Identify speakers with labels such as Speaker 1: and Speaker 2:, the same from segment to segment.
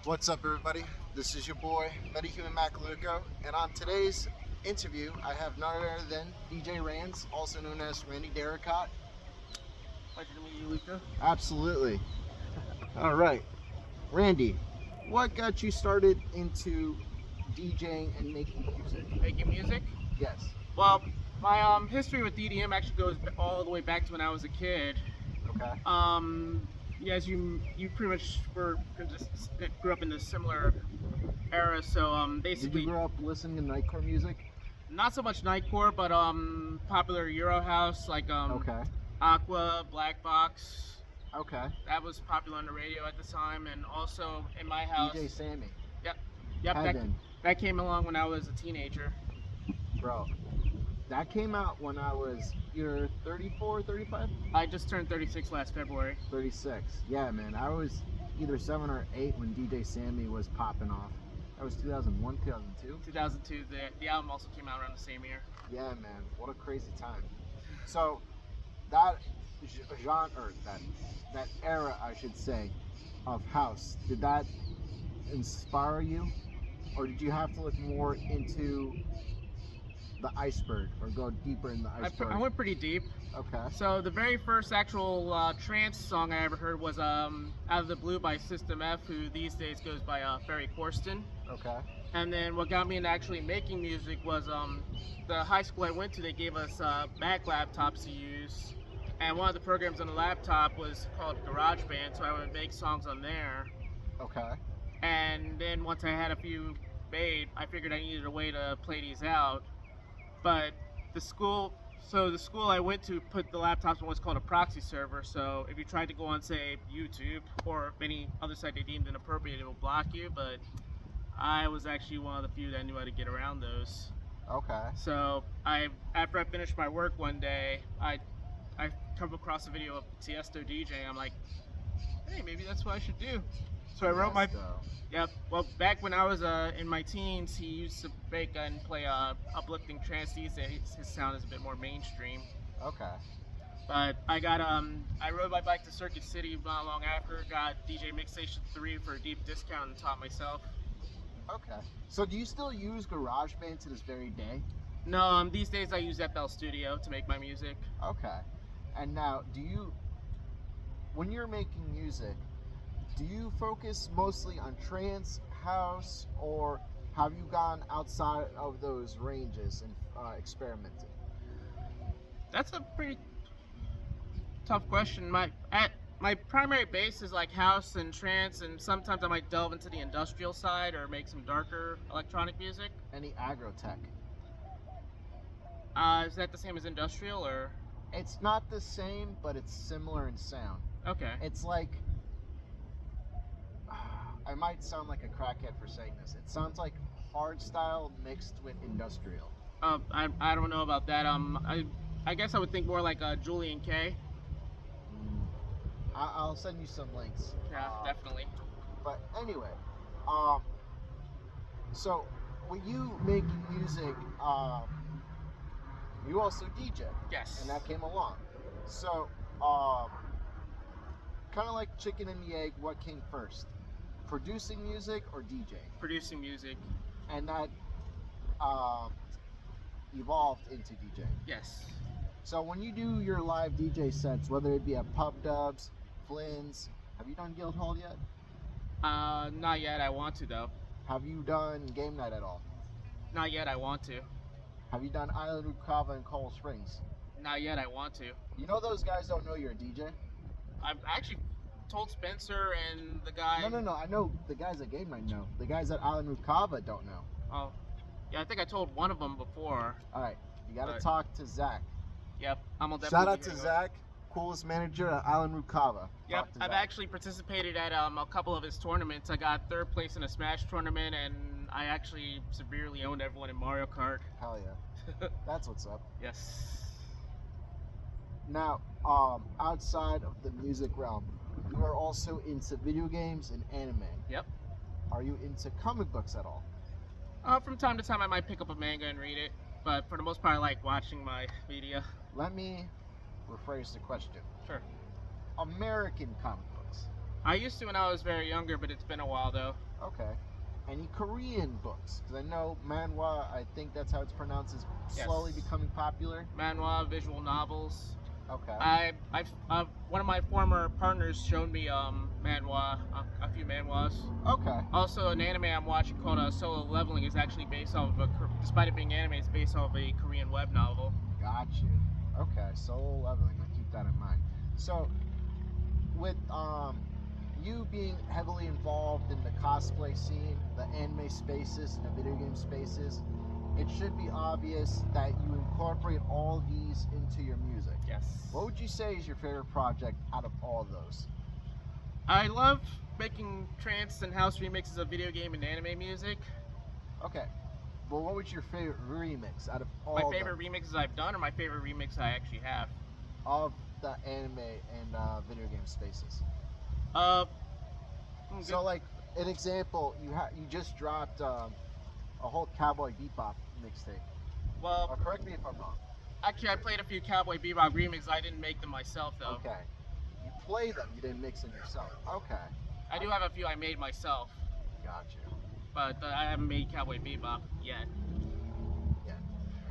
Speaker 1: What's up, everybody? This is your boy, Metahuman Macaluco, and on today's interview, I have none other than DJ Ranz, also known as Randy Derricott.
Speaker 2: Pleasure to meet you, Luca.
Speaker 1: Absolutely. All right, Randy, what got you started into DJing and making music?
Speaker 2: Making music?
Speaker 1: Yes.
Speaker 2: Well, my history with DDM actually goes all the way back to when I was a kid.
Speaker 1: Okay.
Speaker 2: Yeah, as you pretty much grew up in a similar era. So
Speaker 1: Did
Speaker 2: basically,
Speaker 1: you grow up listening to nightcore music?
Speaker 2: not so much nightcore, but popular Euro house like
Speaker 1: Okay.
Speaker 2: Aqua, Black Box.
Speaker 1: Okay.
Speaker 2: That was popular on the radio at the time, and also in my house.
Speaker 1: DJ Sammy.
Speaker 2: Yep.
Speaker 1: Heaven.
Speaker 2: That came along when I was a teenager.
Speaker 1: Bro, that came out when I was either 34, 35?
Speaker 2: I just turned 36 last February.
Speaker 1: 36. Yeah, man. I was either 7 or 8 when DJ Sammy was popping off. That was 2001, 2002?
Speaker 2: 2002. The album also came out around the same year.
Speaker 1: Yeah, man. What a crazy time. So, that genre, or that era, I should say, of house, did that inspire you? Or did you have to look more into the iceberg or go deeper in the iceberg?
Speaker 2: I went pretty deep.
Speaker 1: Okay.
Speaker 2: So the very first actual trance song I ever heard was Out of the Blue by System F, who these days goes by Ferry Corsten.
Speaker 1: Okay.
Speaker 2: And then what got me into actually making music was the high school I went to, they gave us Mac laptops to use. And one of the programs on the laptop was called GarageBand, so I would make songs on there.
Speaker 1: Okay.
Speaker 2: And then once I had a few made, I figured I needed a way to play these out. But the school I went to put the laptops on what's called a proxy server. So if you tried to go on, say, YouTube or any other site they deemed inappropriate, it will block you. But I was actually one of the few that knew how to get around those.
Speaker 1: Okay.
Speaker 2: So after I finished my work one day, I come across a video of Tiesto DJ. I'm like, hey, maybe that's what I should do. So I wrote my. Yep. Well, back when I was in my teens, he used to make and play uplifting trance. These days, his sound is a bit more mainstream.
Speaker 1: Okay.
Speaker 2: But I got I rode my bike to Circuit City not long after. Got DJ Mixstation 3 for a deep discount and taught myself.
Speaker 1: Okay. So do you still use GarageBand to this very day?
Speaker 2: No, these days I use FL Studio to make my music.
Speaker 1: Okay. And now, when you're making music, do you focus mostly on trance, house, or have you gone outside of those ranges and experimented?
Speaker 2: That's a pretty tough question. My primary base is like house and trance, and sometimes I might delve into the industrial side or make some darker electronic music.
Speaker 1: Any aggro tech?
Speaker 2: Is that the same as industrial, or?
Speaker 1: It's not the same, but it's similar in sound.
Speaker 2: Okay.
Speaker 1: It's like, I might sound like a crackhead for saying this. It sounds like hardstyle mixed with industrial.
Speaker 2: I don't know about that. I guess I would think more like Julian K.
Speaker 1: I'll send you some links.
Speaker 2: Yeah, definitely.
Speaker 1: But anyway, so when you make music, you also DJ.
Speaker 2: Yes.
Speaker 1: And that came along. So, kind of like chicken and the egg, what came first? Producing music or DJing?
Speaker 2: Producing music.
Speaker 1: And that evolved into DJing.
Speaker 2: Yes.
Speaker 1: So when you do your live DJ sets, whether it be at pub dubs, Flynn's, have you done Guildhall yet?
Speaker 2: Not yet. I want to though.
Speaker 1: Have you done game night at all?
Speaker 2: Not yet. I want to.
Speaker 1: Have you done Island Rucava and Coral Springs?
Speaker 2: Not yet. I want to.
Speaker 1: You know those guys don't know you're a DJ?
Speaker 2: I've actually told Spencer and the guy.
Speaker 1: No. I know the guys at game night know. The guys at Island Rucava don't know.
Speaker 2: Oh, yeah. I think I told one of them before.
Speaker 1: All right, you got to talk to Zach.
Speaker 2: Yep, I'm gonna definitely.
Speaker 1: Shout out to Zach, coolest manager at Island Rucava.
Speaker 2: Yep, I've actually participated at a couple of his tournaments. I got third place in a Smash tournament, and I actually severely owned everyone in Mario Kart.
Speaker 1: Hell yeah, that's what's up.
Speaker 2: Yes.
Speaker 1: Now, outside of the music realm, you are also into video games and anime.
Speaker 2: Yep.
Speaker 1: Are you into comic books at all?
Speaker 2: From time to time, I might pick up a manga and read it, but for the most part, I like watching my media.
Speaker 1: Let me rephrase the question.
Speaker 2: Sure.
Speaker 1: American comic books.
Speaker 2: I used to when I was very younger, but it's been a while though.
Speaker 1: Okay. Any Korean books? Because I know manhwa, I think that's how it's pronounced, is slowly
Speaker 2: Yes.
Speaker 1: becoming popular.
Speaker 2: Manhwa, visual novels.
Speaker 1: Okay.
Speaker 2: One of my former partners showed me manhwa, a few manhwas.
Speaker 1: Okay.
Speaker 2: Also, an anime I'm watching called Solo Leveling is actually based off of despite it being anime, it's based off of a Korean web novel.
Speaker 1: Got you. Okay. Solo leveling. I'll keep that in mind. So, with you being heavily involved in the cosplay scene, the anime spaces, and the video game spaces, it should be obvious that you incorporate all these into your music.
Speaker 2: Yes.
Speaker 1: What would you say is your favorite project out of all of those?
Speaker 2: I love making trance and house remixes of video game and anime music.
Speaker 1: Okay. Well, what was your favorite remix out of all
Speaker 2: My
Speaker 1: of
Speaker 2: favorite
Speaker 1: them?
Speaker 2: remixes I've done, or my favorite remix I actually have.
Speaker 1: Of the anime and video game spaces?
Speaker 2: Uh,
Speaker 1: So, like an example, you just dropped a whole Cowboy Bebop mixtape.
Speaker 2: well,
Speaker 1: Correct me if I'm wrong.
Speaker 2: actually, I played a few Cowboy Bebop remixes. I didn't make them myself though.
Speaker 1: Okay. You play them, you didn't mix them yourself. Okay.
Speaker 2: I do have a few I made myself,
Speaker 1: Gotcha.
Speaker 2: but I haven't made Cowboy Bebop yet.
Speaker 1: Yeah.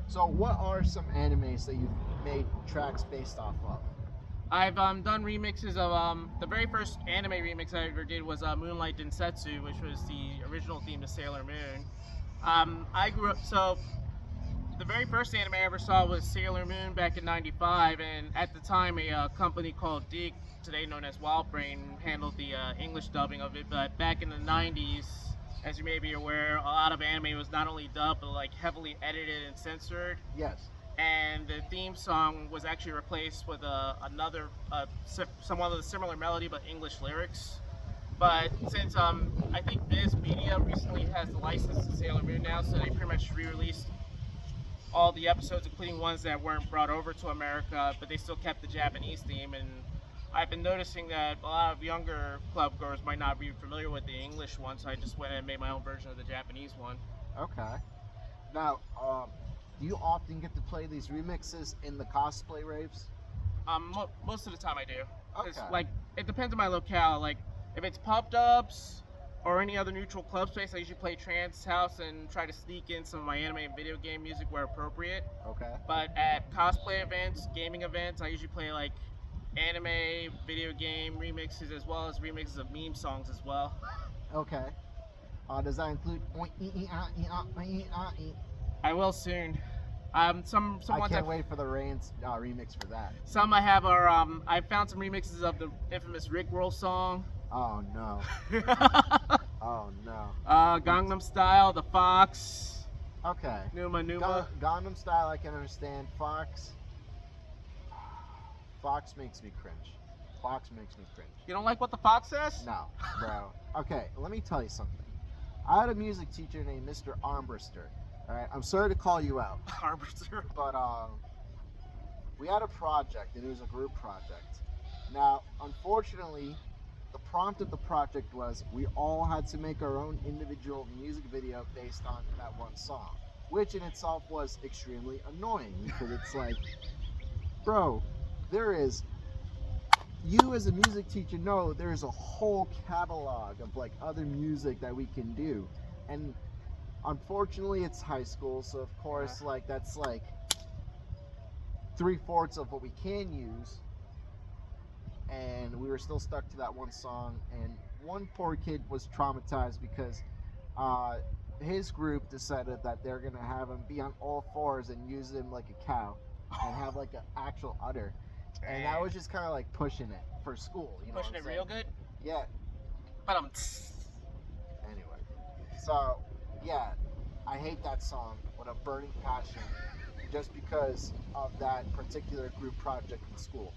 Speaker 1: So, what are some animes that you've made tracks based off of?
Speaker 2: I've done remixes of the very first anime remix I ever did was Moonlight Densetsu, which was the original theme to Sailor Moon. I grew up so the very first anime I ever saw was Sailor Moon back in '95, and at the time a company called Dig, today known as Wildbrain, handled the English dubbing of it. But back in the '90s, as you may be aware, a lot of anime was not only dubbed but like heavily edited and censored.
Speaker 1: Yes.
Speaker 2: And the theme song was actually replaced with another somewhat of a similar melody but English lyrics. But since I think Viz Media recently has the license to Sailor Moon now, so they pretty much re-released all the episodes, including ones that weren't brought over to America, but they still kept the Japanese theme. And I've been noticing that a lot of younger club goers might not be familiar with the English one, so I just went and made my own version of the Japanese one.
Speaker 1: Okay. Now, do you often get to play these remixes in the cosplay raves?
Speaker 2: Most of the time I do. 'Cause,
Speaker 1: Okay.
Speaker 2: like, it depends on my locale. Like, if it's pub dubs or any other neutral club space, I usually play trance house and try to sneak in some of my anime and video game music where appropriate.
Speaker 1: Okay.
Speaker 2: But at cosplay events, gaming events, I usually play like anime, video game remixes as well as remixes of meme songs as well.
Speaker 1: Okay. Does that include?
Speaker 2: I will soon. Some
Speaker 1: I
Speaker 2: ones
Speaker 1: can't wait for the Ranz remix for that.
Speaker 2: Some I have are I found some remixes of the infamous Rickroll song.
Speaker 1: Oh no. Oh no.
Speaker 2: Gangnam Style, The Fox,
Speaker 1: Okay.
Speaker 2: Numa Numa.
Speaker 1: Gangnam Style, I can understand. Fox makes me cringe. Fox makes me cringe.
Speaker 2: You don't like what The Fox says?
Speaker 1: No, bro. Okay, let me tell you something. I had a music teacher named Mr. Armbruster. All right, I'm sorry to call you out,
Speaker 2: Arbiter.
Speaker 1: but we had a project, and it was a group project. Now, unfortunately, the prompt of the project was we all had to make our own individual music video based on that one song, which in itself was extremely annoying because it's like, bro, there is, you as a music teacher know there's a whole catalog of like other music that we can do, and unfortunately it's high school, so of course like that's like 3/4 of what we can use, and we were still stuck to that one song. And one poor kid was traumatized because his group decided that they're gonna have him be on all fours and use him like a cow and have like an actual udder, and that was just kind of like pushing it for school, you know
Speaker 2: Pushing
Speaker 1: what
Speaker 2: it
Speaker 1: I'm
Speaker 2: real
Speaker 1: saying?
Speaker 2: good.
Speaker 1: Yeah.
Speaker 2: But
Speaker 1: Anyway, so yeah, I hate that song with a burning passion just because of that particular group project in school.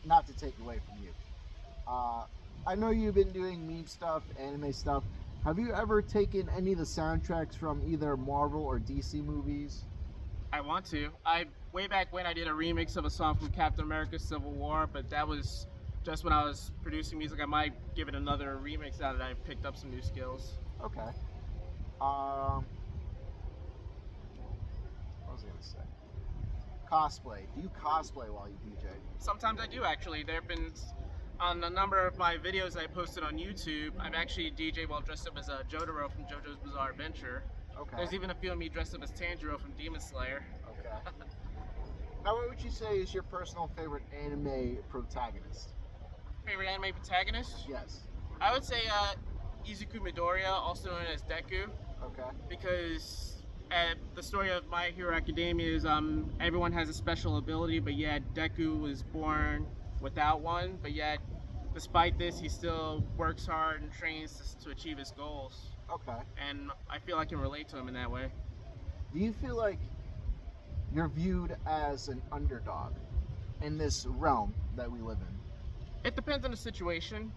Speaker 1: Not to take away from you. I know you've been doing meme stuff, anime stuff. Have you ever taken any of the soundtracks from either Marvel or DC movies?
Speaker 2: I want to. Way back when I did a remix of a song from Captain America: Civil War, but that was just when I was producing music. I might give it another remix now that I picked up some new skills.
Speaker 1: Okay. What was I gonna say? cosplay. Do you cosplay while you DJ?
Speaker 2: Sometimes I do actually. There have been on a number of my videos I posted on YouTube. I've actually DJ while dressed up as a Jotaro from JoJo's Bizarre Adventure.
Speaker 1: Okay.
Speaker 2: There's even a few of me dressed up as Tanjiro from Demon Slayer.
Speaker 1: Okay. Now, what would you say is your personal favorite anime protagonist?
Speaker 2: Favorite anime protagonist?
Speaker 1: Yes.
Speaker 2: I would say Izuku Midoriya, also known as Deku,
Speaker 1: Okay.
Speaker 2: because the story of My Hero Academia is everyone has a special ability, but yet Deku was born without one, but yet despite this he still works hard and trains to achieve his goals.
Speaker 1: Okay.
Speaker 2: And I feel I can relate to him in that way.
Speaker 1: Do you feel like you're viewed as an underdog in this realm that we live in?
Speaker 2: It depends on the situation.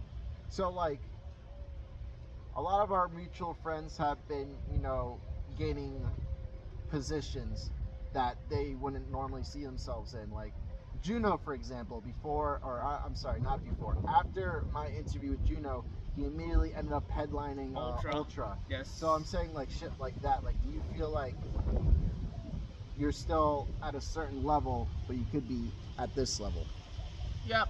Speaker 1: So, like, a lot of our mutual friends have been, gaining positions that they wouldn't normally see themselves in. Like, Juno, for example, not before. After my interview with Juno, he immediately ended up headlining Ultra.
Speaker 2: Yes.
Speaker 1: So I'm saying, like, shit like that. Like, do you feel like you're still at a certain level, but you could be at this level?
Speaker 2: Yeah,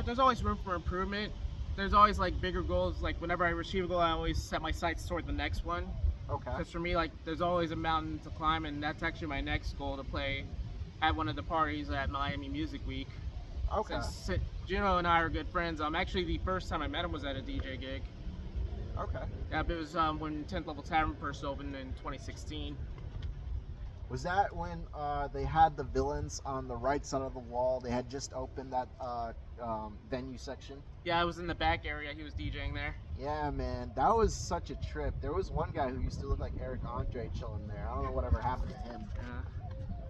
Speaker 2: there's always room for improvement. There's always like bigger goals. Like whenever I achieve a goal, I always set my sights toward the next one.
Speaker 1: Okay.
Speaker 2: Because for me, like, there's always a mountain to climb, and that's actually my next goal, to play at one of the parties at Miami Music Week.
Speaker 1: Okay.
Speaker 2: Since Juno and I are good friends, actually the first time I met him was at a DJ gig.
Speaker 1: Okay.
Speaker 2: Yeah, it was when 10th Level Tavern first opened in 2016.
Speaker 1: Was that when they had the villains on the right side of the wall? They had just opened that venue section?
Speaker 2: Yeah, I was in the back area. He was DJing there.
Speaker 1: Yeah, man. That was such a trip. There was one guy who used to look like Eric Andre chilling there. I don't know whatever happened to him.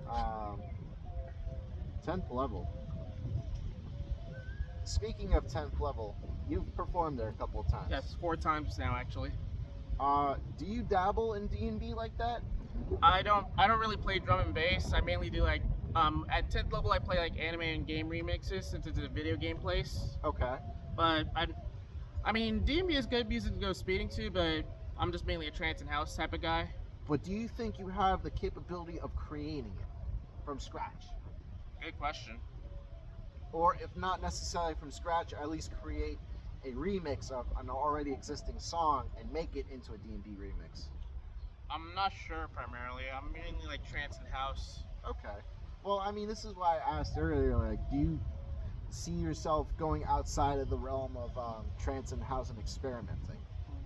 Speaker 2: Yeah.
Speaker 1: 10th level. Speaking of 10th level, you've performed there a couple of times.
Speaker 2: Yes, 4 times now, actually.
Speaker 1: Do you dabble in D&D like that?
Speaker 2: I don't really play drum and bass. I mainly do like at 10th level I play like anime and game remixes, since it's a video game place.
Speaker 1: Okay.
Speaker 2: But I mean D&B is good music to go speeding to, but I'm just mainly a trance and house type of guy.
Speaker 1: But do you think you have the capability of creating it from scratch?
Speaker 2: Good question.
Speaker 1: Or if not necessarily from scratch, at least create a remix of an already existing song and make it into a D&D remix?
Speaker 2: I'm not sure primarily. I'm mainly like trance and house.
Speaker 1: Okay. Well, I mean, this is why I asked earlier, like, do you see yourself going outside of the realm of trance and house and experimenting?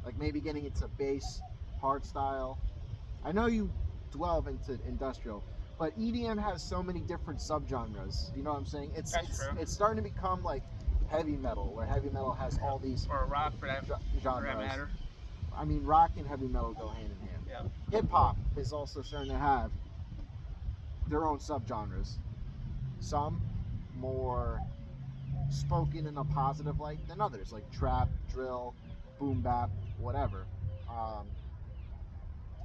Speaker 1: Like maybe getting into bass, hardstyle. I know you delve into industrial, but EDM has so many different subgenres. You know what I'm saying?
Speaker 2: That's true.
Speaker 1: It's starting to become like heavy metal, where heavy metal has all these
Speaker 2: Or rock for that
Speaker 1: genres.
Speaker 2: matter.
Speaker 1: I mean, rock and heavy metal go hand in hand.
Speaker 2: Yeah.
Speaker 1: Hip hop is also starting to have their own subgenres. Some more spoken in a positive light than others, like trap, drill, boom bap, whatever.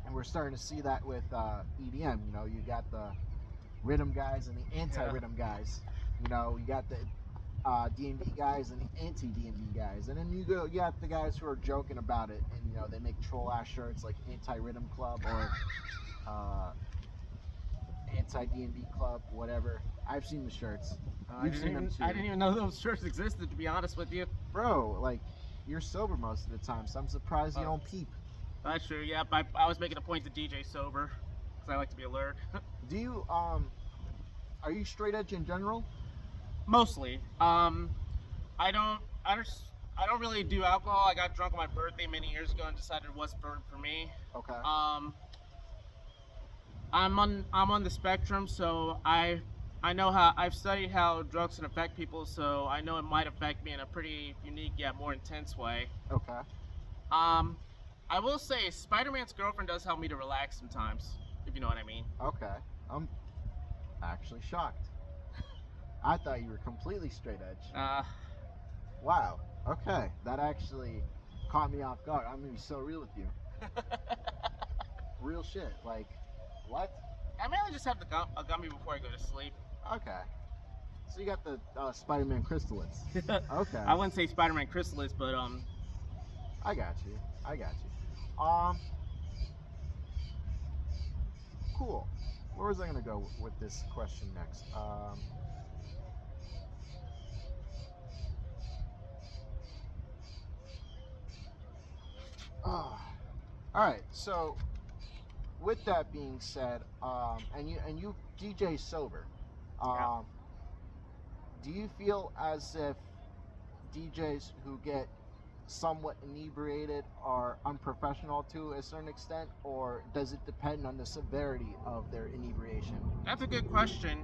Speaker 1: And we're starting to see that with EDM. You know, you got the rhythm guys and the anti-rhythm guys. You know, you got the D&D guys and the anti-D&D guys, and then you got the guys who are joking about it, and you know they make troll ass shirts like anti-rhythm club or anti-D&D club, whatever. I've seen the shirts. You've seen them too.
Speaker 2: I didn't even know those shirts existed, to be honest with you.
Speaker 1: Bro, like, you're sober most of the time, so I'm surprised you don't peep.
Speaker 2: That's true. Yeah, I was making a point to DJ sober because I like to be alert.
Speaker 1: Do you are you straight edge in general?
Speaker 2: Mostly. I don't really do alcohol. I got drunk on my birthday many years ago and decided it wasn't for me.
Speaker 1: Okay.
Speaker 2: I'm on the spectrum, so I know how I've studied how drugs can affect people, so I know it might affect me in a pretty unique yet more intense way.
Speaker 1: Okay.
Speaker 2: I will say Spider-Man's girlfriend does help me to relax sometimes, if you know what I mean.
Speaker 1: Okay. I'm actually shocked. I thought you were completely straight edge. Wow. Okay. That actually caught me off guard. I'm gonna be so real with you. Real shit. Like, what?
Speaker 2: I mainly just have a gummy before I go to sleep.
Speaker 1: Okay. So you got the Spider-Man crystallets. Okay.
Speaker 2: I wouldn't say Spider-Man crystallets, but
Speaker 1: I got you. Cool. where was I gonna go with this question next? All right. So with that being said, and you DJ sober,
Speaker 2: Yeah.
Speaker 1: do you feel as if DJs who get somewhat inebriated are unprofessional to a certain extent, or does it depend on the severity of their inebriation?
Speaker 2: That's a good question.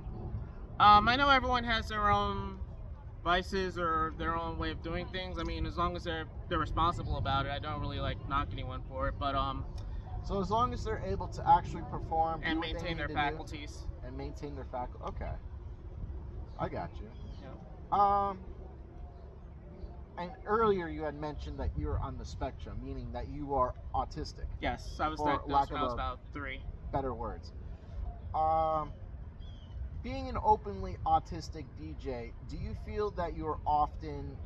Speaker 2: I know everyone has their own vices or their own way of doing things. I mean, as long as they're responsible about it, I don't really like knock anyone for it. But
Speaker 1: So as long as they're able to actually perform
Speaker 2: and
Speaker 1: do what they
Speaker 2: maintain
Speaker 1: need
Speaker 2: their
Speaker 1: to
Speaker 2: faculties.
Speaker 1: do, and maintain their faculty, okay, I got you.
Speaker 2: Yeah.
Speaker 1: And earlier you had mentioned that you're on the spectrum, meaning that you are autistic.
Speaker 2: Yes, I was
Speaker 1: For
Speaker 2: diagnosed
Speaker 1: lack
Speaker 2: when
Speaker 1: of
Speaker 2: I was
Speaker 1: a
Speaker 2: about 3.
Speaker 1: better words. Being an openly autistic DJ, do you feel that you're often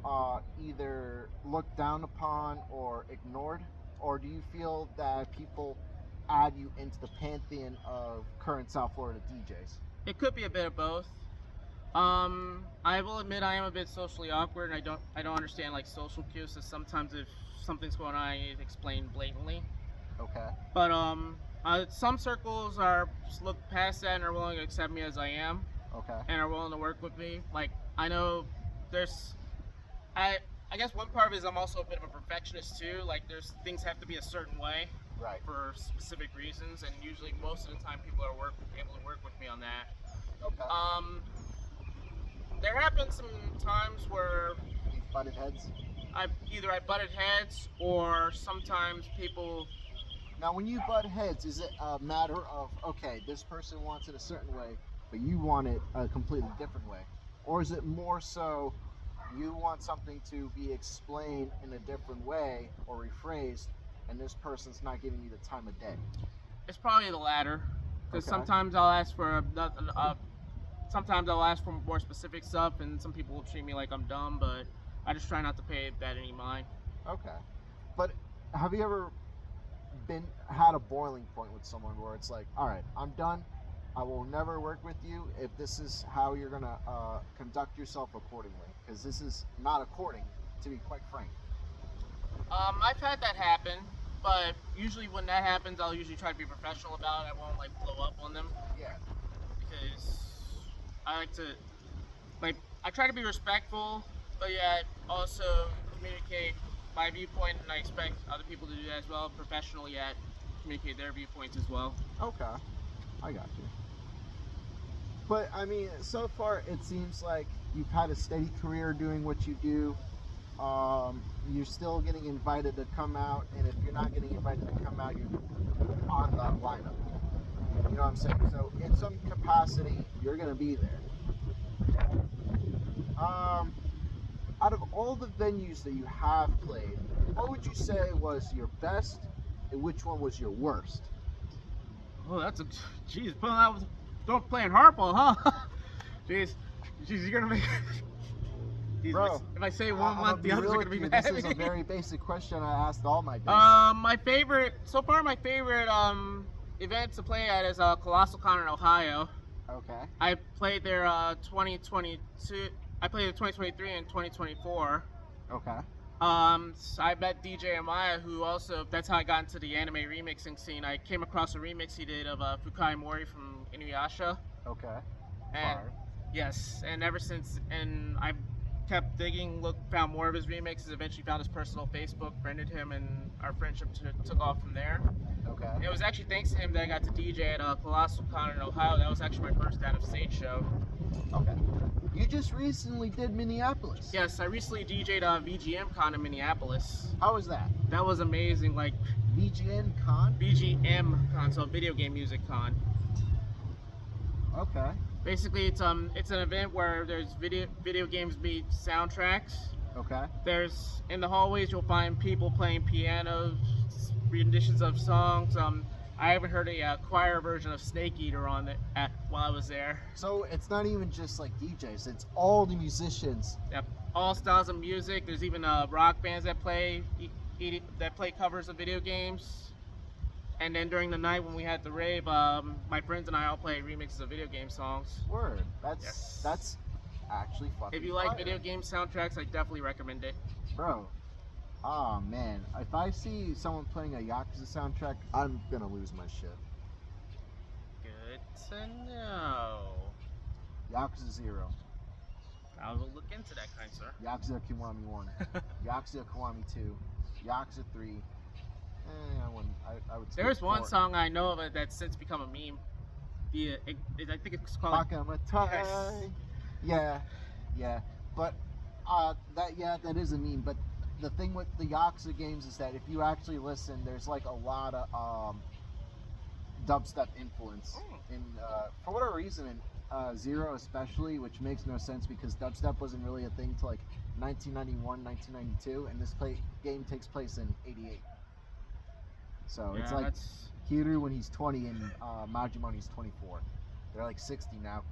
Speaker 1: either looked down upon or ignored? Or do you feel that people add you into the pantheon of current South Florida DJs?
Speaker 2: It could be a bit of both. I will admit I am a bit socially awkward, and I don't understand like social cues. So sometimes if something's going on, I need to explain blatantly.
Speaker 1: Okay.
Speaker 2: But some circles are look past that and are willing to accept me as I am,
Speaker 1: Okay.
Speaker 2: and are willing to work with me. Like I know there's, I I guess one part of it is I'm also a bit of a perfectionist too. Like there's things have to be a certain way
Speaker 1: Right.
Speaker 2: for specific reasons, and usually most of the time people are able to work with me on that.
Speaker 1: Okay.
Speaker 2: There have been some times where
Speaker 1: You've butted heads.
Speaker 2: I butted heads, or sometimes people.
Speaker 1: Now, when you butt heads, is it a matter of, okay, this person wants it a certain way, but you want it a completely different way? Or is it more so you want something to be explained in a different way or rephrased, and this person's not giving you the time of day?
Speaker 2: It's probably the latter, because
Speaker 1: Okay.
Speaker 2: sometimes I'll ask for sometimes I'll ask for more specific stuff, and some people will treat me like I'm dumb, but I just try not to pay that any mind.
Speaker 1: Okay. But have you ever had a boiling point with someone where it's like, all right, I'm done. I will never work with you if this is how you're gonna conduct yourself accordingly, because this is not according, to be quite frank.
Speaker 2: I've had that happen, but usually when that happens, I'll usually try to be professional about it. I won't like blow up on them,
Speaker 1: Yeah.
Speaker 2: because I like to, I try to be respectful, but yet also communicate my viewpoint, and I expect other people to do that as well, professionally, yet communicate their viewpoints as well.
Speaker 1: Okay. I got you. But I mean, so far it seems like you've had a steady career doing what you do. You're still getting invited to come out, and if you're not getting invited to come out, you're on the lineup. You know what I'm saying? So in some capacity, you're gonna be there. Out of all the venues that you have played, what would you say was your best, and which one was your worst?
Speaker 2: Oh, that's a jeez. Don't playing hardball, huh? Jeez, you're gonna make. Jeez,
Speaker 1: Bro,
Speaker 2: if I say
Speaker 1: I'm
Speaker 2: one
Speaker 1: gonna
Speaker 2: month, the
Speaker 1: be
Speaker 2: others
Speaker 1: real
Speaker 2: are
Speaker 1: with
Speaker 2: gonna be
Speaker 1: you.
Speaker 2: mad
Speaker 1: This
Speaker 2: at
Speaker 1: is
Speaker 2: me.
Speaker 1: a very basic question I asked all my guests.
Speaker 2: My favorite event to play at is Colossal Con in Ohio.
Speaker 1: Okay.
Speaker 2: I played there 2022. I played in 2023 and 2024.
Speaker 1: Okay.
Speaker 2: I met DJ Amaya, who also, that's how I got into the anime remixing scene. I came across a remix he did of Fukai Mori from Inuyasha.
Speaker 1: Okay.
Speaker 2: And
Speaker 1: Fire.
Speaker 2: yes, and ever since, and I kept digging, found more of his remixes, eventually found his personal Facebook, friended him, and our friendship took off from there.
Speaker 1: Okay.
Speaker 2: And it was actually thanks to him that I got to DJ at Colossal Con in Ohio. That was actually my first out-of-state show.
Speaker 1: Okay. You just recently did Minneapolis.
Speaker 2: Yes, I recently DJ'd VGM Con in Minneapolis.
Speaker 1: How was that?
Speaker 2: That was amazing, like
Speaker 1: VGN Con?
Speaker 2: VGM Con, so Video Game Music Con.
Speaker 1: Okay.
Speaker 2: Basically, it's an event where there's video games meet soundtracks.
Speaker 1: Okay.
Speaker 2: There's in the hallways you'll find people playing pianos, renditions of songs. I haven't heard a choir version of Snake Eater on it while I was there.
Speaker 1: So it's not even just like DJs; it's all the musicians.
Speaker 2: Yep, all styles of music. There's even rock bands that play covers of video games. And then during the night when we had the rave, my friends and I all played remixes of video game songs.
Speaker 1: Word. That's
Speaker 2: Yes.
Speaker 1: that's actually fucking
Speaker 2: If you like
Speaker 1: fire.
Speaker 2: video game soundtracks, I definitely recommend it.
Speaker 1: Bro. Oh man, if I see someone playing a Yakuza soundtrack, I'm gonna lose my shit.
Speaker 2: Good to know.
Speaker 1: Yakuza 0,
Speaker 2: I will look into that, kind sir.
Speaker 1: Yakuza Kiwami 1, Yakuza Kiwami 2, Yakuza 3. I would.
Speaker 2: There's
Speaker 1: skip
Speaker 2: one
Speaker 1: 4.
Speaker 2: song I know of it that's since become a meme. I think it's called.
Speaker 1: Bakamatai.
Speaker 2: Yes.
Speaker 1: Yeah. But that is a meme. But the thing with the Yakuza games is that if you actually listen, there's like a lot of dubstep influence in for whatever reason in 0 especially, which makes no sense because dubstep wasn't really a thing till like 1991, 1992, and this game takes place in 88. So
Speaker 2: Yeah,
Speaker 1: it's like
Speaker 2: that's...
Speaker 1: Kiryu when he's 20 and Majima when he's 24. They're like 60 now,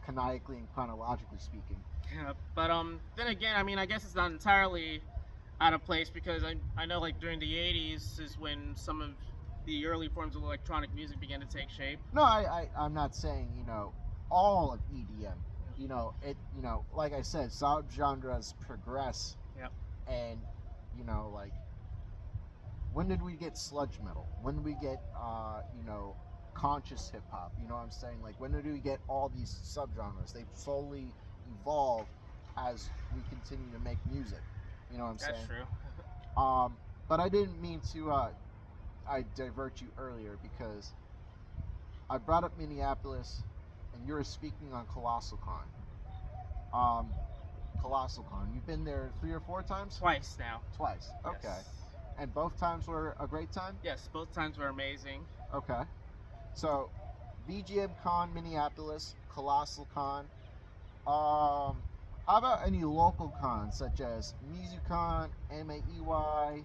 Speaker 1: canonically and chronologically speaking.
Speaker 2: Yeah, but then again, I mean, I guess it's not entirely out of place because I know like during the 80s is when some of the early forms of electronic music began to take shape.
Speaker 1: No, I'm not saying, all of EDM. Like I said, subgenres progress.
Speaker 2: Yep.
Speaker 1: And, like, when did we get sludge metal? When did we get, conscious hip hop? You know what I'm saying? Like, when did we get all these subgenres? They slowly evolve as we continue to make music. You know what I'm saying?
Speaker 2: That's true.
Speaker 1: But I didn't mean to, I divert you earlier because I brought up Minneapolis and you were speaking on Colossal Con. Colossal Con, you've been there 3 or 4 times?
Speaker 2: Twice now.
Speaker 1: Twice, okay.
Speaker 2: Yes.
Speaker 1: And both times were a great time?
Speaker 2: Yes, both times were amazing.
Speaker 1: Okay. So, VGM Con, Minneapolis, Colossal Con. How about any local cons such as MizuCon, MAEY,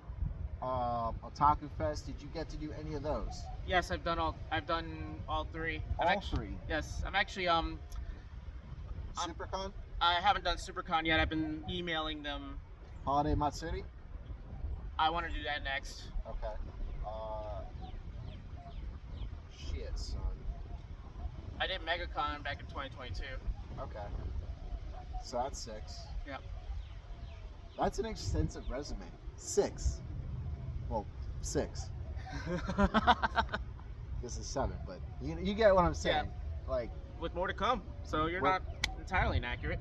Speaker 1: Otaku Fest? Did you get to do any of those?
Speaker 2: Yes, I've done all 3.
Speaker 1: All 3?
Speaker 2: Yes, I'm actually
Speaker 1: SuperCon?
Speaker 2: I haven't done SuperCon yet. I've been emailing them.
Speaker 1: Holiday Matsuri?
Speaker 2: I want to do that next.
Speaker 1: Okay. Shit, son.
Speaker 2: I did MegaCon back in 2022.
Speaker 1: Okay. So that's 6.
Speaker 2: Yep.
Speaker 1: That's an extensive resume. 6. Well, 6. This is 7, but you get what I'm saying.
Speaker 2: Yeah.
Speaker 1: Like,
Speaker 2: with more to come. So you're not entirely inaccurate.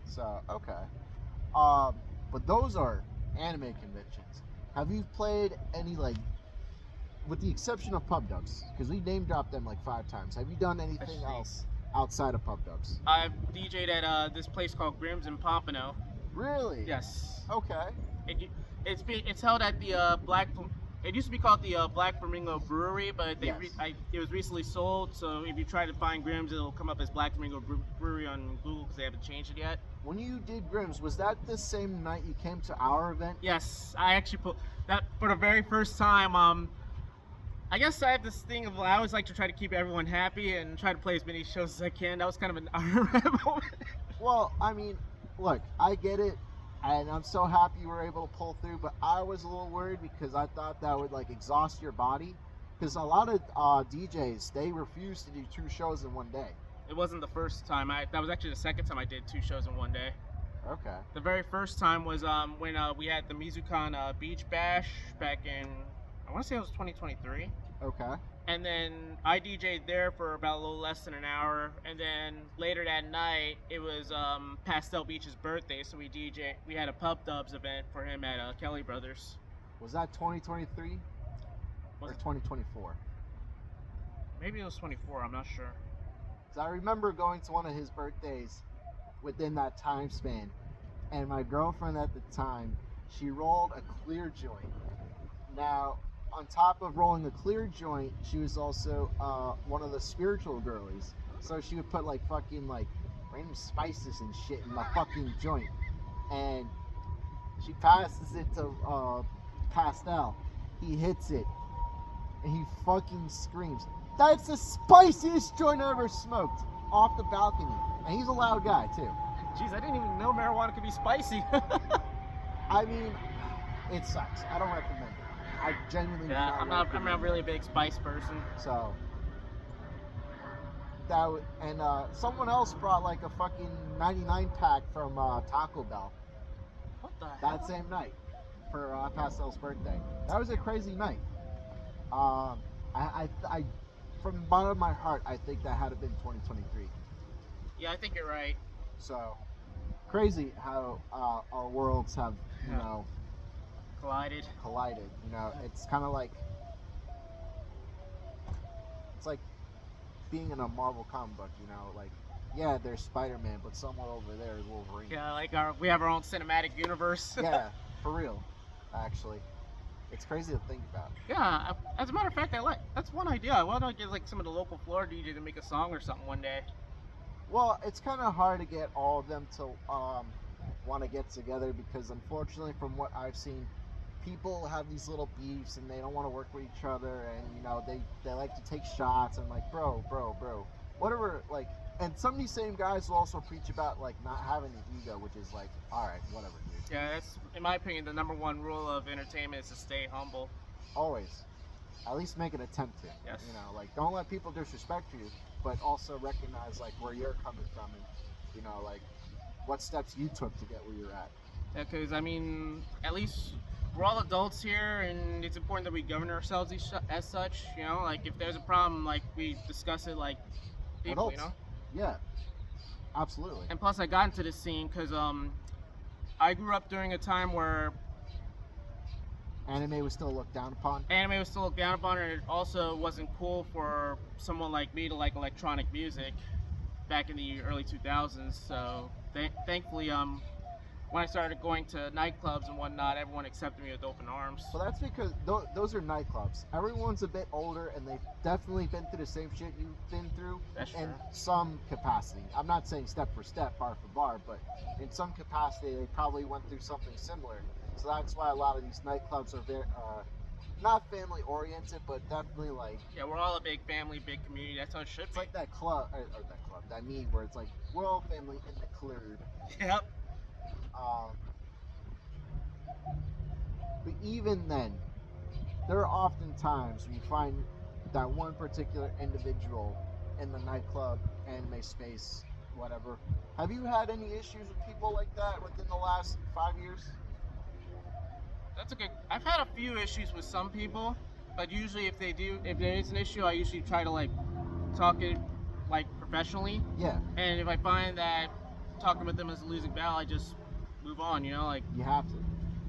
Speaker 1: So, okay. But those are anime conventions. Have you played any, like, with the exception of pub dubs, because we name dropped them like 5 times, have you done anything else outside of pub dubs?
Speaker 2: I've DJ'd at this place called Grimm's in Pompano.
Speaker 1: Really?
Speaker 2: Yes.
Speaker 1: Okay.
Speaker 2: It's held at the It used to be called the Black Flamingo Brewery, but
Speaker 1: Yes.
Speaker 2: it was recently sold. So if you try to find Grimm's, it'll come up as Black Flamingo Brewery on Google because they haven't changed it yet.
Speaker 1: When you did Grimm's, was that the same night you came to our event?
Speaker 2: Yes, I actually put that for the very first time. I guess I have this thing of I always like to try to keep everyone happy and try to play as many shows as I can. That was kind of an honorable moment.
Speaker 1: Well, I mean, look, I get it, and I'm so happy you were able to pull through, but I was a little worried because I thought that would, like, exhaust your body. Because a lot of DJs, they refuse to do 2 shows in one day.
Speaker 2: It wasn't the first time. That was actually the second time I did 2 shows in one day.
Speaker 1: Okay.
Speaker 2: The very first time was when we had the MizuCon Beach Bash back in, I want to say it was 2023.
Speaker 1: Okay.
Speaker 2: And then I DJ'd there for about a little less than an hour. And then later that night, it was Pastel Beach's birthday, so we had a pub dubs event for him at Kelly Brothers.
Speaker 1: Was that 2023 or 2024?
Speaker 2: Maybe it was 24, I'm not sure.
Speaker 1: Because I remember going to one of his birthdays within that time span, and my girlfriend at the time, she rolled a clear joint. Now, on top of rolling a clear joint, she was also one of the spiritual girlies. So she would put like fucking like random spices and shit in the fucking joint. And she passes it to Pastel. He hits it. And he fucking screams, "That's the spiciest joint I ever smoked!" off the balcony. And he's a loud guy too.
Speaker 2: Jeez, I didn't even know marijuana could be spicy.
Speaker 1: I mean, it sucks. I don't recommend it. I genuinely do
Speaker 2: Yeah,
Speaker 1: not
Speaker 2: I'm
Speaker 1: like
Speaker 2: not. I'm
Speaker 1: banana.
Speaker 2: not really a big spice person.
Speaker 1: So and someone else brought like a fucking 99 pack from Taco Bell
Speaker 2: What the
Speaker 1: that
Speaker 2: hell?
Speaker 1: same night for Pastel's birthday. That was a crazy night. I from the bottom of my heart, I think that had to been 2023.
Speaker 2: Yeah, I think you're right.
Speaker 1: So crazy how our worlds have, you
Speaker 2: Yeah.
Speaker 1: know,
Speaker 2: Collided.
Speaker 1: collided. You know, it's kind of like it's like being in a Marvel comic book. You know, like yeah, there's Spider-Man, but somewhere over there is Wolverine.
Speaker 2: Yeah, like we have our own cinematic universe.
Speaker 1: Yeah, for real. Actually, it's crazy to think about.
Speaker 2: Yeah, as a matter of fact, that's one idea. Why don't I get like some of the local floor DJs to make a song or something one day?
Speaker 1: Well, it's kind of hard to get all of them to want to get together because, unfortunately, from what I've seen, people have these little beefs and they don't want to work with each other, and you know they like to take shots and like bro, whatever. Like, and some of these same guys will also preach about like not having an ego, which is like, all right, whatever, dude.
Speaker 2: Yeah, that's in my opinion the number one rule of entertainment is to stay humble.
Speaker 1: Always, at least make an attempt to.
Speaker 2: Yes.
Speaker 1: You know, like don't let people disrespect you, but also recognize like where you're coming from and you know like what steps you took to get where you're at.
Speaker 2: Yeah, because I mean, at least we're all adults here, and it's important that we govern ourselves as such. You know, like if there's a problem, like we discuss it like people.
Speaker 1: Adults.
Speaker 2: You know.
Speaker 1: Yeah, absolutely.
Speaker 2: And plus, I got into this scene because I grew up during a time where
Speaker 1: Anime was still looked down upon.
Speaker 2: anime was still looked down upon, and it also wasn't cool for someone like me to like electronic music back in the early 2000s. So thankfully, when I started going to nightclubs and whatnot, everyone accepted me with open arms.
Speaker 1: Well, that's because those are nightclubs. Everyone's a bit older, and they've definitely been through the same shit you've been through
Speaker 2: That's
Speaker 1: in
Speaker 2: true.
Speaker 1: some capacity. I'm not saying step for step, bar for bar, but in some capacity, they probably went through something similar. So that's why a lot of these nightclubs are very, not family oriented, but definitely like
Speaker 2: Yeah, we're all a big family, big community. That's how it should
Speaker 1: it's
Speaker 2: be.
Speaker 1: like that club, that meme where it's like we're all family in the club.
Speaker 2: Yep.
Speaker 1: Um, but even then, there are often times when you find that one particular individual in the nightclub, anime space, whatever. Have you had any issues with people like that within the last 5 years?
Speaker 2: That's a good. I've had a few issues with some people, but usually if there is an issue, I usually try to like talk it like professionally.
Speaker 1: Yeah,
Speaker 2: And if I find that talking with them is a losing battle, I just move on. You know, like
Speaker 1: you have to.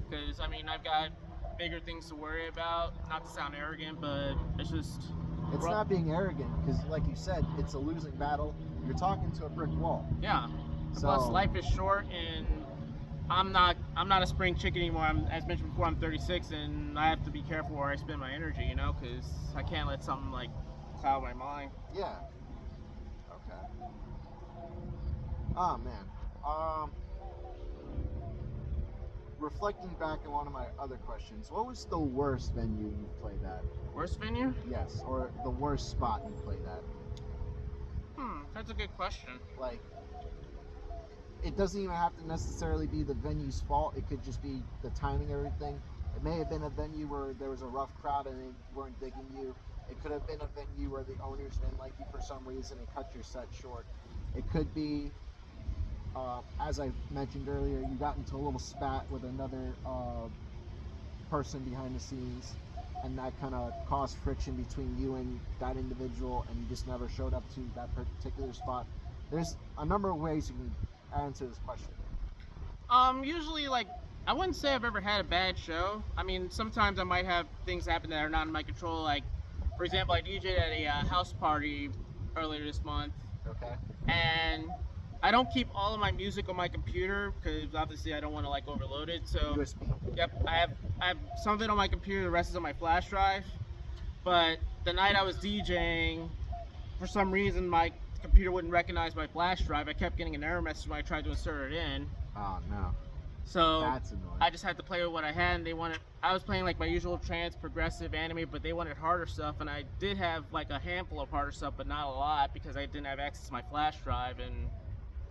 Speaker 2: because I mean I've got bigger things to worry about. Not to sound arrogant, but it's just
Speaker 1: It's not being arrogant because, like you said, it's a losing battle. You're talking to a brick wall.
Speaker 2: yeah. And
Speaker 1: So
Speaker 2: plus, life is short, and I'm not a spring chicken anymore. As mentioned before, I'm 36, and I have to be careful where I spend my energy. You know, because I can't let something like cloud my mind.
Speaker 1: yeah. Okay. Oh man. Reflecting back on one of my other questions, what was the worst venue you played at?
Speaker 2: Worst venue?
Speaker 1: Yes, or the worst spot you played at?
Speaker 2: That's a good question.
Speaker 1: Like, it doesn't even have to necessarily be the venue's fault. It could just be the timing of everything. It may have been a venue where there was a rough crowd and they weren't digging you. It could have been a venue where the owners didn't like you for some reason and cut your set short. It could be, as I mentioned earlier, you got into a little spat with another person behind the scenes, and that kind of caused friction between you and that individual, and you just never showed up to that particular spot. There's a number of ways you can answer this question.
Speaker 2: Usually, like, I wouldn't say I've ever had a bad show. I mean, sometimes I might have things happen that are not in my control. Like, for example, I DJ'd at a house party earlier this month,
Speaker 1: Okay.
Speaker 2: and I don't keep all of my music on my computer because obviously I don't want to like overload it. So,
Speaker 1: USB.
Speaker 2: yep, I have some of it on my computer. The rest is on my flash drive. But the night I was DJing, for some reason my computer wouldn't recognize my flash drive. I kept getting an error message when I tried to insert it in.
Speaker 1: Oh no.
Speaker 2: So
Speaker 1: That's annoying.
Speaker 2: I just had to play with what I had, and I was playing like my usual trance, progressive, anime, but they wanted harder stuff, and I did have like a handful of harder stuff, but not a lot because I didn't have access to my flash drive, and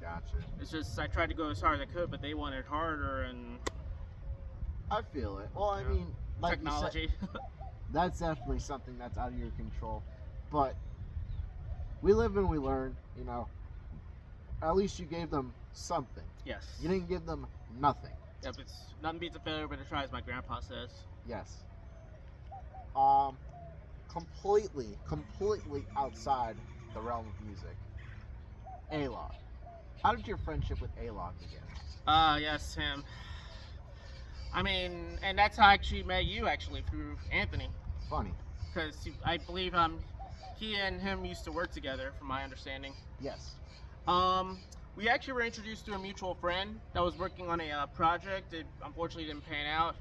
Speaker 1: Gotcha.
Speaker 2: it's just I tried to go as hard as I could, but they wanted harder, and
Speaker 1: I feel it. Well, I
Speaker 2: Yeah.
Speaker 1: mean, like you said,
Speaker 2: technology.
Speaker 1: that's definitely something that's out of your control. But we live and we learn, you know. At least you gave them something.
Speaker 2: Yes.
Speaker 1: You didn't give them nothing.
Speaker 2: Yep, it's nothing beats a failure but a try, as my grandpa says.
Speaker 1: Yes. Completely outside the realm of music. A-Log. How did your friendship with A-Log begin?
Speaker 2: Yes, him. I mean, and that's how I actually met you, actually, through Anthony.
Speaker 1: Funny.
Speaker 2: Because I believe he and him used to work together, from my understanding.
Speaker 1: Yes.
Speaker 2: We actually were introduced to a mutual friend that was working on a project. It unfortunately didn't pan out.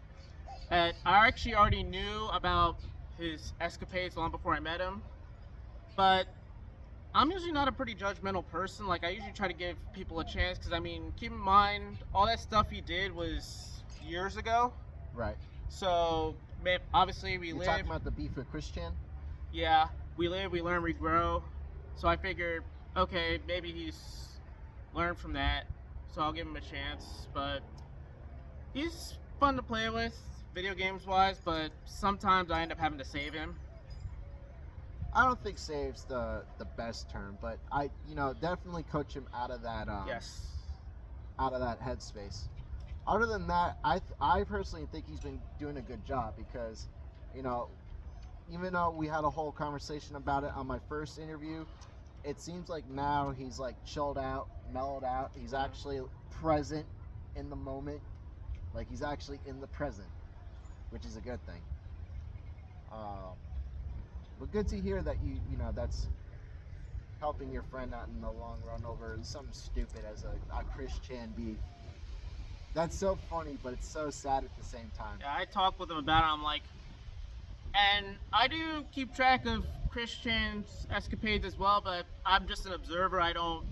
Speaker 2: I actually already knew about his escapades long before I met him, but I'm usually not a pretty judgmental person. Like, I usually try to give people a chance, because, I mean, keep in mind, all that stuff he did was years ago.
Speaker 1: Right.
Speaker 2: So, obviously, we
Speaker 1: You're
Speaker 2: live.
Speaker 1: talking about the beef with Christian?
Speaker 2: Yeah, we live, we learn, we grow. So I figured, okay, maybe he's learned from that, so I'll give him a chance. But he's fun to play with, video games wise, but sometimes I end up having to save him.
Speaker 1: I don't think save's the best term, but I, you know, definitely coach him out of that
Speaker 2: Yes.
Speaker 1: out of that headspace. Other than that, I personally think he's been doing a good job, because, you know, even though we had a whole conversation about it on my first interview, it seems like now he's like chilled out, mellowed out. He's actually present in the moment. Like, he's actually in the present, which is a good thing. But good to hear that you know, that's helping your friend out in the long run over something stupid as a Christian beef. That's so funny, but it's so sad at the same time.
Speaker 2: Yeah, I talked with him about it. I'm like, and I do keep track of Christian's escapades as well, but I'm just an observer. I don't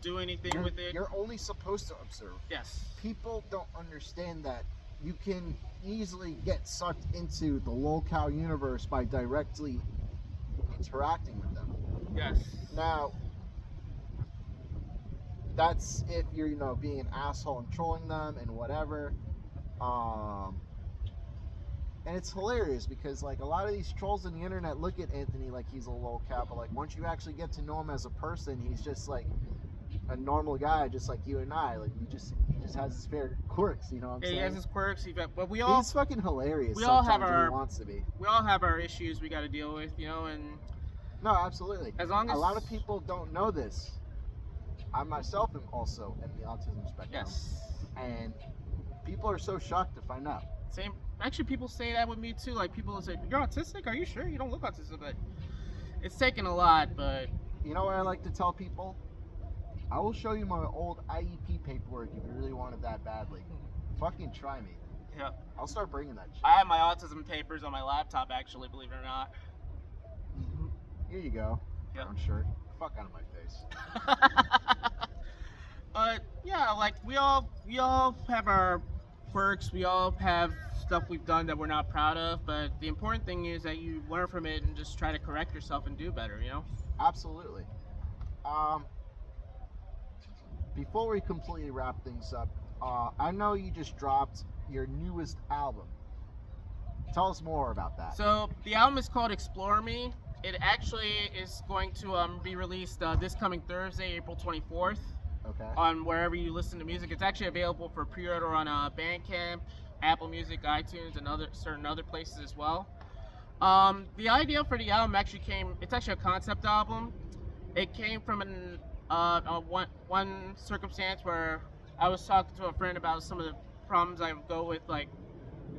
Speaker 2: do anything with it.
Speaker 1: You're only supposed to observe.
Speaker 2: Yes.
Speaker 1: People don't understand that you can easily get sucked into the locale universe by directly interacting with them.
Speaker 2: Yes.
Speaker 1: Now, that's if you're, you know, being an asshole and trolling them and whatever. And it's hilarious, because like a lot of these trolls on the internet look at Anthony like he's a locale, but like once you actually get to know him as a person, he's just like a normal guy, just like you and I. Like he just has his fair quirks, you know what I'm saying?
Speaker 2: He has his quirks, but
Speaker 1: he's fucking hilarious.
Speaker 2: We all have
Speaker 1: sometimes when
Speaker 2: our
Speaker 1: he wants to be.
Speaker 2: We all have our issues we got to deal with, you know, and
Speaker 1: No, absolutely.
Speaker 2: as long as
Speaker 1: A lot of people don't know this. I myself am also in the autism spectrum.
Speaker 2: Yes.
Speaker 1: And people are so shocked to find out.
Speaker 2: Same. Actually, people say that with me too. Like, people will say, "You're autistic? Are you sure? You don't look autistic." But it's taken a lot. But
Speaker 1: You know what I like to tell people? I will show you my old IEP paperwork if you really want it that badly. Fucking try me.
Speaker 2: yeah,
Speaker 1: I'll start bringing that shit.
Speaker 2: I have my autism papers on my laptop. Actually, believe it or not.
Speaker 1: Here you go.
Speaker 2: Yep.
Speaker 1: Brown shirt. Fuck out of my face.
Speaker 2: But yeah, like we all have our quirks. We all have stuff we've done that we're not proud of. But the important thing is that you learn from it and just try to correct yourself and do better. You know.
Speaker 1: Absolutely. Before we completely wrap things up, I know you just dropped your newest album. Tell us more about that.
Speaker 2: So the album is called Explore Me. It actually is going to be released this coming Thursday, April 24th.
Speaker 1: Okay.
Speaker 2: On wherever you listen to music. It's actually available for pre-order on Bandcamp, Apple Music, iTunes, and certain other places as well. The idea for the album actually it's actually a concept album. It came from one circumstance where I was talking to a friend about some of the problems I go with, like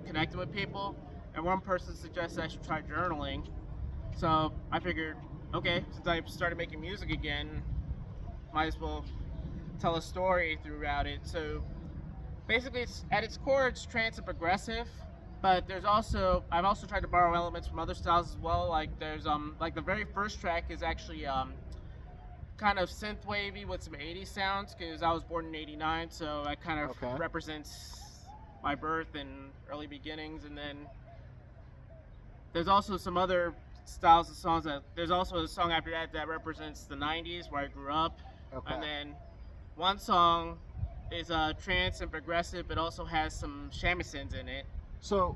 Speaker 2: connecting with people, and one person suggested I should try journaling. So I figured, okay, since I started making music again, might as well tell a story throughout it. So basically, at its core, it's trance and progressive, but I've also tried to borrow elements from other styles as well. Like there's like the very first track is actually kind of synth wavy with some 80s sounds, because I was born in '89, so that kind of represents my birth and early beginnings. And then there's also some other styles of songs there's also a song after that represents the '90s where I grew up. And then one song is trance and progressive, but also has some shamisen in it.
Speaker 1: So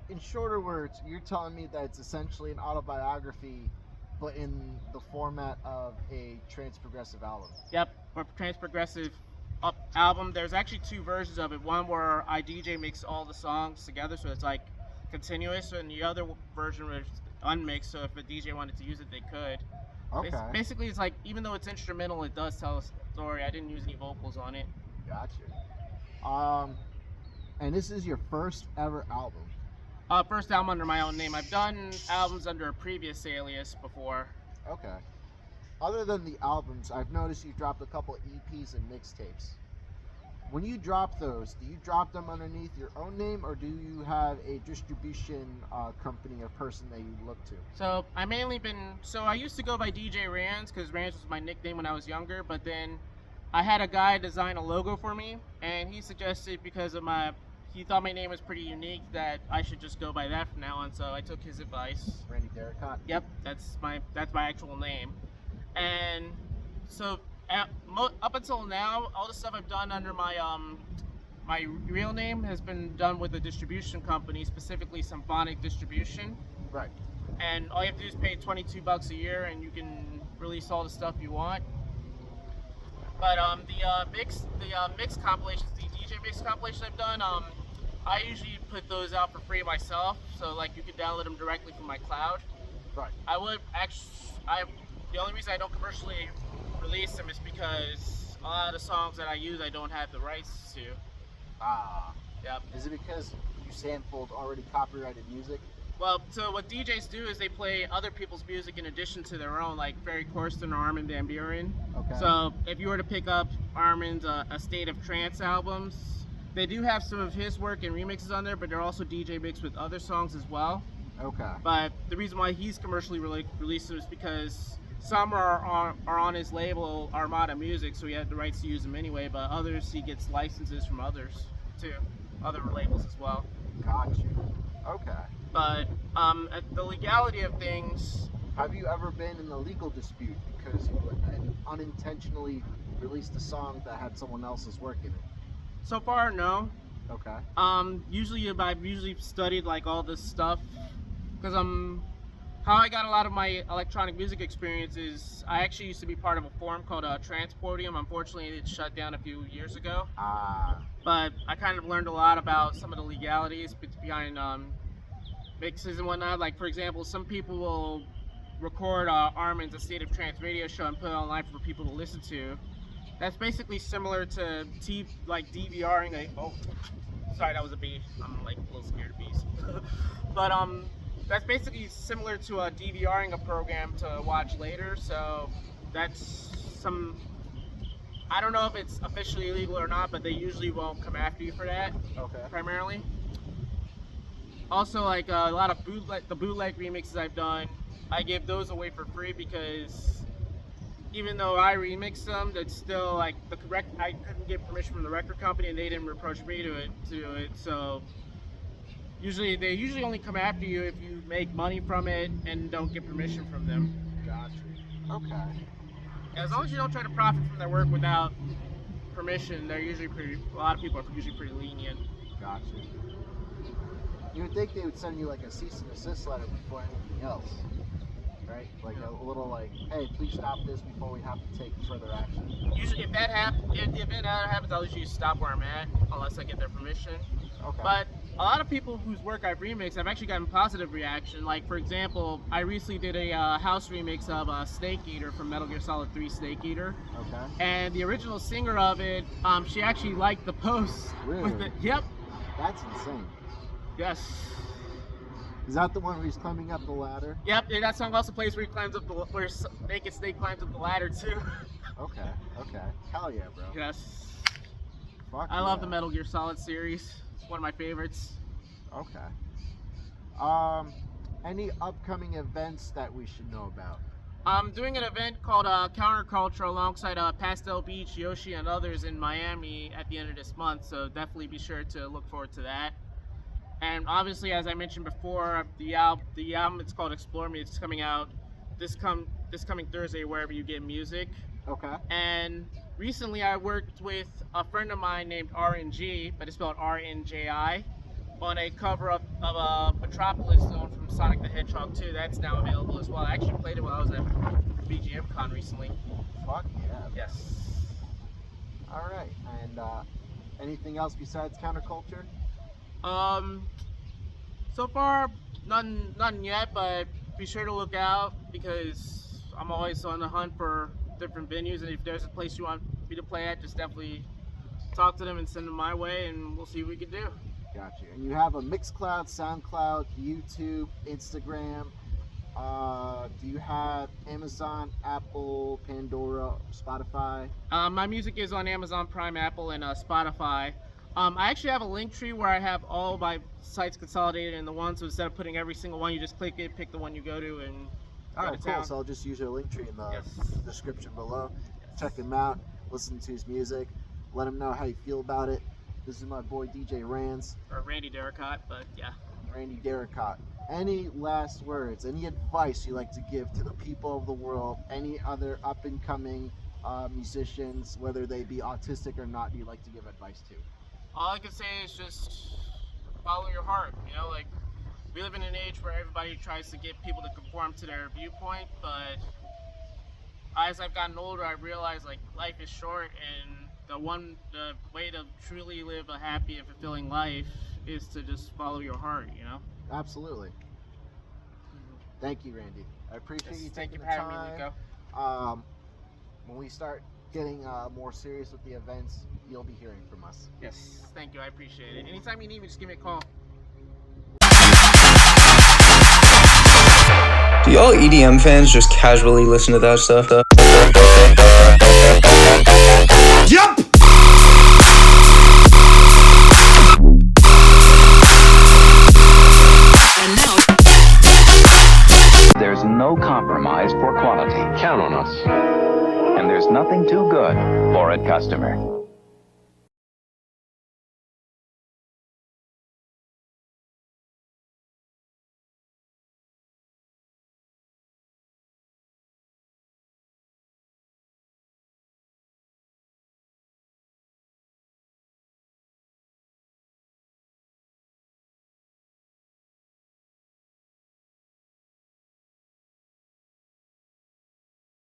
Speaker 1: in shorter words, you're telling me that it's essentially an autobiography, but in the format of a trance progressive album.
Speaker 2: Yep, for trance progressive album. There's actually two versions of it. One where I DJ mix all the songs together, so it's like continuous, and the other version was unmixed. So if a DJ wanted to use it, they could.
Speaker 1: Okay.
Speaker 2: Basically, it's like even though it's instrumental, it does tell a story. I didn't use any vocals on it.
Speaker 1: Gotcha. And this is your first ever album.
Speaker 2: First album under my own name. I've done albums under a previous alias before.
Speaker 1: Okay. Other than the albums, I've noticed you dropped a couple EPs and mixtapes. When you drop those, do you drop them underneath your own name, or do you have a distribution company or person that you look to?
Speaker 2: So I mainly I used to go by DJ Ranz because Ranz was my nickname when I was younger, but then I had a guy design a logo for me, and he suggested because of he thought my name was pretty unique that I should just go by that from now on. So I took his advice.
Speaker 1: Randy Derricott?
Speaker 2: Yep, that's my actual name. And so up until now, all the stuff I've done under my my real name has been done with a distribution company, specifically Symphonic Distribution.
Speaker 1: Right.
Speaker 2: And all you have to do is pay $22 a year, and you can release all the stuff you want. But the mix compilations, the DJ mix compilations I've done, I usually put those out for free myself. So like you can download them directly from my cloud.
Speaker 1: Right.
Speaker 2: The only reason I don't commercially release them is because a lot of the songs that I use I don't have the rights to.
Speaker 1: Ah.
Speaker 2: Yep.
Speaker 1: Is it because you sampled already copyrighted music?
Speaker 2: Well, so what DJs do is they play other people's music in addition to their own, like Ferry Corsten or Armin van Buuren.
Speaker 1: Okay.
Speaker 2: So if you were to pick up Armin's A State of Trance albums, they do have some of his work and remixes on there, but they're also DJ mixed with other songs as well.
Speaker 1: Okay.
Speaker 2: But the reason why he's commercially released them is because some are on his label Armada Music, so he had the rights to use them anyway, but others he gets licenses from others too, other labels as well.
Speaker 1: Gotcha. Okay.
Speaker 2: But the legality of things.
Speaker 1: Have you ever been in a legal dispute because you unintentionally released a song that had someone else's work in it?
Speaker 2: So far, no.
Speaker 1: Okay.
Speaker 2: I've usually studied like all this stuff because how I got a lot of my electronic music experience is I actually used to be part of a forum called Transportium. Unfortunately, it shut down a few years ago. But I kind of learned a lot about some of the legalities behind mixes and whatnot. Like for example, some people will record Armin's A State of Trance radio show and put it online for people to listen to. That's basically similar to DVRing. Oh, sorry, that was a bee. I'm like a little scared of bees. But that's basically similar to DVRing a program to watch later. So that's I don't know if it's officially illegal or not, but they usually won't come after you for that.
Speaker 1: Okay.
Speaker 2: Primarily. Also, like a lot of bootleg remixes I've done, I give those away for free because even though I remix them, that's still like I couldn't get permission from the record company, and they didn't approach me to it. So they usually only come after you if you make money from it and don't get permission from them.
Speaker 1: Gotcha. Okay.
Speaker 2: As long as you don't try to profit from their work without permission, a lot of people are usually pretty lenient.
Speaker 1: Gotcha. You would think they would send you like a cease and desist letter before anything else, right? Like a little like, hey, please stop this before we have to take further action.
Speaker 2: Usually, if that happens, I'll usually stop where I'm at unless I get their permission.
Speaker 1: Okay.
Speaker 2: But a lot of people whose work I've remixed, I've actually gotten positive reaction. Like for example, I recently did a house remix of Snake Eater from Metal Gear Solid 3 Snake Eater.
Speaker 1: Okay.
Speaker 2: And the original singer of it, she actually liked the post.
Speaker 1: Really?
Speaker 2: With it. Yep.
Speaker 1: That's insane.
Speaker 2: Yes.
Speaker 1: Is that the one where he's climbing up the ladder?
Speaker 2: Yep, and that song also plays where Naked Snake climbs up the ladder too.
Speaker 1: Okay. Hell yeah, bro.
Speaker 2: Yes.
Speaker 1: Fuck
Speaker 2: I love the Metal Gear Solid series. It's one of my favorites.
Speaker 1: Okay. Any upcoming events that we should know about?
Speaker 2: I'm doing an event called Counterculture alongside Pastel Beach, Yoshi, and others in Miami at the end of this month, so definitely be sure to look forward to that. And obviously, as I mentioned before, the album it's called Explore Me. It's coming out this coming Thursday wherever you get music.
Speaker 1: Okay.
Speaker 2: And recently, I worked with a friend of mine named RNG, but it's spelled RNJI, on a cover of a Metropolis zone from Sonic the Hedgehog 2. That's now available as well. I actually played it while I was at BGM Con recently.
Speaker 1: Fuck yeah.
Speaker 2: Yes.
Speaker 1: All right. And anything else besides counterculture?
Speaker 2: So far, none yet, but be sure to look out because I'm always on the hunt for different venues, and if there's a place you want me to play at, just definitely talk to them and send them my way, and we'll see what we can do.
Speaker 1: Got you. And you have a Mixcloud, SoundCloud, YouTube, Instagram. Do you have Amazon, Apple, Pandora, Spotify?
Speaker 2: My music is on Amazon Prime, Apple, and Spotify. I actually have a link tree where I have all my sites consolidated into one, so instead of putting every single one, you just click it, pick the one you go to, and
Speaker 1: All
Speaker 2: go
Speaker 1: right,
Speaker 2: to
Speaker 1: cool.
Speaker 2: town.
Speaker 1: So I'll just use your link tree in the
Speaker 2: Yes.
Speaker 1: description below. Check him out. Listen to his music. Let him know how you feel about it. This is my boy DJ Ranz,
Speaker 2: Or Randy Derricott, but yeah.
Speaker 1: Randy Derricott. Any last words? Any advice you like to give to the people of the world? Any other up and coming musicians, whether they be autistic or not, do you like to give advice to?
Speaker 2: All I can say is just follow your heart. You know, like we live in an age where everybody tries to get people to conform to their viewpoint, but as I've gotten older, I realize like life is short, and the way to truly live a happy and fulfilling life is to just follow your heart. You know.
Speaker 1: Absolutely. Thank you, Randy. I appreciate you
Speaker 2: Thank you
Speaker 1: taking
Speaker 2: for
Speaker 1: the
Speaker 2: having me,
Speaker 1: time.
Speaker 2: Luco.
Speaker 1: When we start getting more serious with the events, you'll be hearing from us.
Speaker 2: Yes, thank you. I appreciate it. Anytime you need me, just give me a call.
Speaker 3: Do y'all EDM fans just casually listen to that stuff?
Speaker 4: Yup!